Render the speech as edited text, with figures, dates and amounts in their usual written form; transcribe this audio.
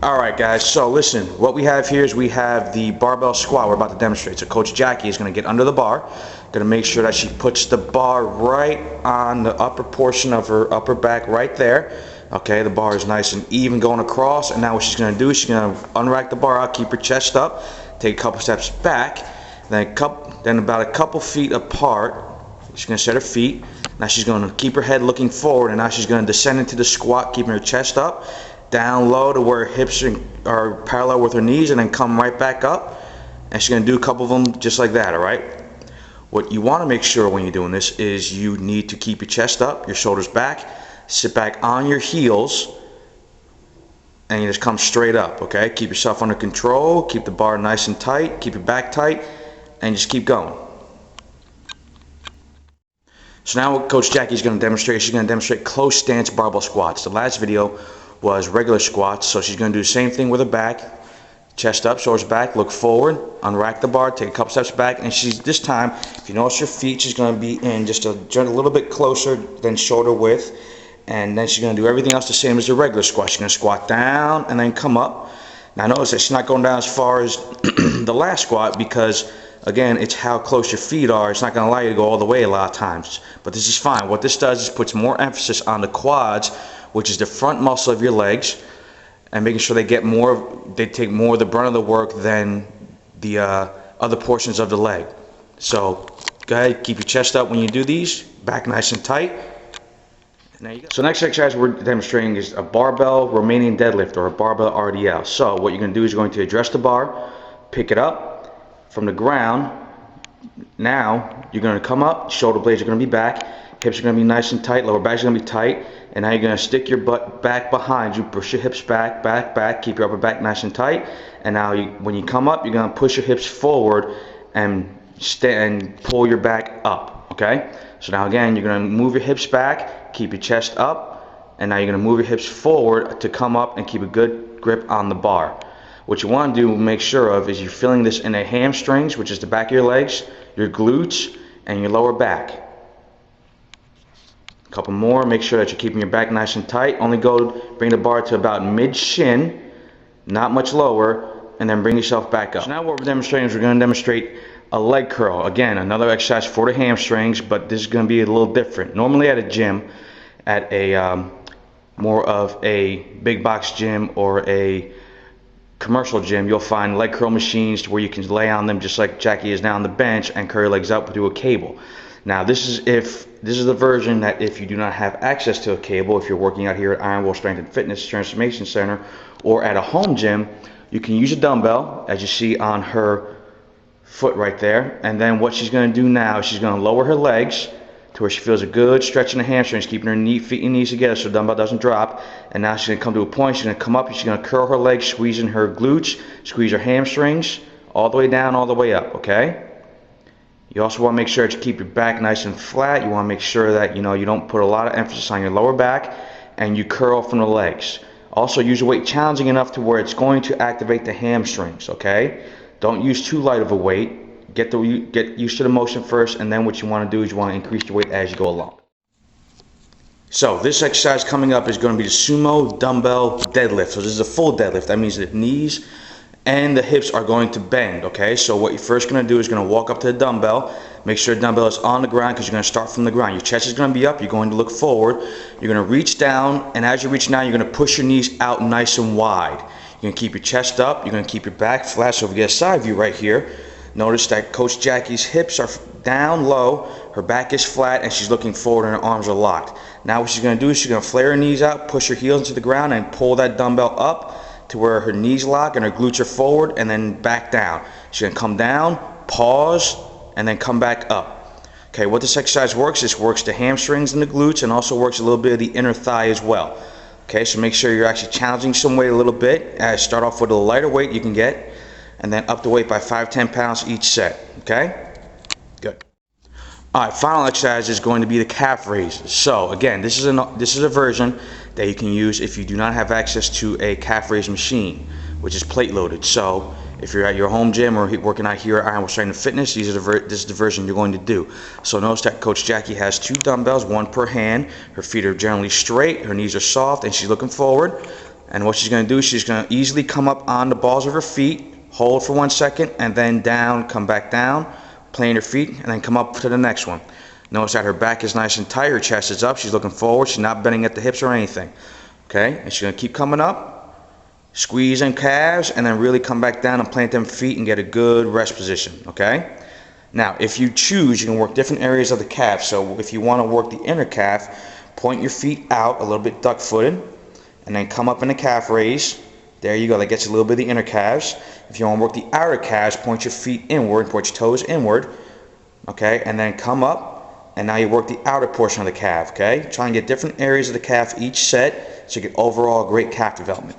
Alright guys, so listen, what we have here is we have the barbell squat we're about to demonstrate. So Coach Jackie is going to get under the bar, going to make sure that she puts the bar right on the upper portion of her upper back right there. Okay, the bar is nice and even going across, and now what she's going to do is she's going to unrack the bar out, keep her chest up, take a couple steps back, then about a couple feet apart, she's going to set her feet. Now she's going to keep her head looking forward, and now she's going to descend into the squat, keeping her chest up, down low to where her hips are parallel with her knees, and then come right back up. And she's going to do a couple of them just like that, alright? What you want to make sure when you're doing this is you need to keep your chest up, your shoulders back, sit back on your heels, and you just come straight up, okay? Keep yourself under control, keep the bar nice and tight, keep your back tight, and just keep going. So now what Coach Jackie is going to demonstrate, she's going to demonstrate close stance barbell squats. The last video was regular squats, so she's going to do the same thing with her back, chest up, shoulders back, look forward, unrack the bar, take a couple steps back, and she's this time, if you notice her feet, she's going to be in just a little bit closer than shoulder width, and then she's going to do everything else the same as the regular squat. She's going to squat down and then come up. Now notice that she's not going down as far as the last squat because, again, it's how close your feet are. It's not going to allow you to go all the way a lot of times, but this is fine. What this does is puts more emphasis on the quads, which is the front muscle of your legs, and making sure they take more of the brunt of the work than the other portions of the leg. So go ahead, keep your chest up when you do these, back nice and tight. And there you go. So next exercise we're demonstrating is a barbell Romanian deadlift, or a barbell RDL. So what you're going to do is you're going to address the bar, pick it up from the ground. Now you're going to come up, shoulder blades are going to be back, hips are going to be nice and tight, lower back is going to be tight. And now you're going to stick your butt back behind you, push your hips back, keep your upper back nice and tight. And now when you come up, you're going to push your hips forward and pull your back up, okay? So now again, you're going to move your hips back, keep your chest up, and now you're going to move your hips forward to come up and keep a good grip on the bar. What you want to do, make sure of, is you're feeling this in the hamstrings, which is the back of your legs, your glutes, and your lower back. Couple more, make sure that you're keeping your back nice and tight. Only bring the bar to about mid-shin, not much lower, and then bring yourself back up. So now what we're demonstrating is we're going to demonstrate a leg curl. Again, another exercise for the hamstrings, but this is going to be a little different. Normally at a gym, at a more of a big box gym or a commercial gym, you'll find leg curl machines where you can lay on them just like Jackie is now on the bench and curl your legs up through a cable. Now this is the version that if you do not have access to a cable, if you're working out here at Iron Will Strength and Fitness Transformation Center or at a home gym, you can use a dumbbell, as you see on her foot right there. And then what she's going to do now is she's going to lower her legs to where she feels a good stretch in the hamstrings, keeping her feet and knees together so the dumbbell doesn't drop. And now she's going to come to a point, she's going to come up, and she's going to curl her legs, squeezing her glutes, squeeze her hamstrings, all the way down, all the way up, okay? You also want to make sure that you keep your back nice and flat. You want to make sure that you don't put a lot of emphasis on your lower back, and you curl from the legs. Also use a weight challenging enough to where it's going to activate the hamstrings, okay? Don't use too light of a weight. Get used to the motion first, and then what you want to do is you want to increase your weight as you go along. So this exercise coming up is going to be the sumo dumbbell deadlift. So this is a full deadlift. That means the knees and the hips are going to bend, okay? So what you're first going to do is going to walk up to the dumbbell, make sure the dumbbell is on the ground because you're going to start from the ground. Your chest is going to be up, you're going to look forward, you're going to reach down, and as you reach down, you're going to push your knees out nice and wide. You're going to keep your chest up, you're going to keep your back flat. So if we get a side view right here, notice that Coach Jackie's hips are down low, her back is flat, and she's looking forward and her arms are locked. Now what she's going to do is she's going to flare her knees out, push her heels into the ground, and pull that dumbbell up to where her knees lock and her glutes are forward, and then back down. She's going to come down, pause, and then come back up. Okay, what this exercise works the hamstrings and the glutes, and also works a little bit of the inner thigh as well. Okay, so make sure you're actually challenging some weight a little bit. Start off with a lighter weight you can get, and then up the weight by 5-10 pounds each set. Okay, good. All right, final exercise is going to be the calf raises. So again, this is a version that you can use if you do not have access to a calf raise machine, which is plate loaded. So if you're at your home gym or working out here at Iron Will Strength and Fitness, this is the version you're going to do. So notice that Coach Jackie has 2 dumbbells, 1 per hand. Her feet are generally straight, her knees are soft, and she's looking forward. And what she's going to do is she's going to easily come up on the balls of her feet, hold for 1 second, and then down, come back down, plant her feet, and then come up to the next one. Notice that her back is nice and tight, her chest is up, she's looking forward, she's not bending at the hips or anything. Okay, and she's going to keep coming up, squeeze in calves, and then really come back down and plant them feet and get a good rest position. Okay? Now, if you choose, you can work different areas of the calf. So if you want to work the inner calf, point your feet out a little bit duck-footed, and then come up in the calf raise. There you go, that gets a little bit of the inner calves. If you want to work the outer calves, point your feet inward, point your toes inward, okay, and then come up, and now you work the outer portion of the calf, okay? Try and get different areas of the calf each set so you get overall great calf development.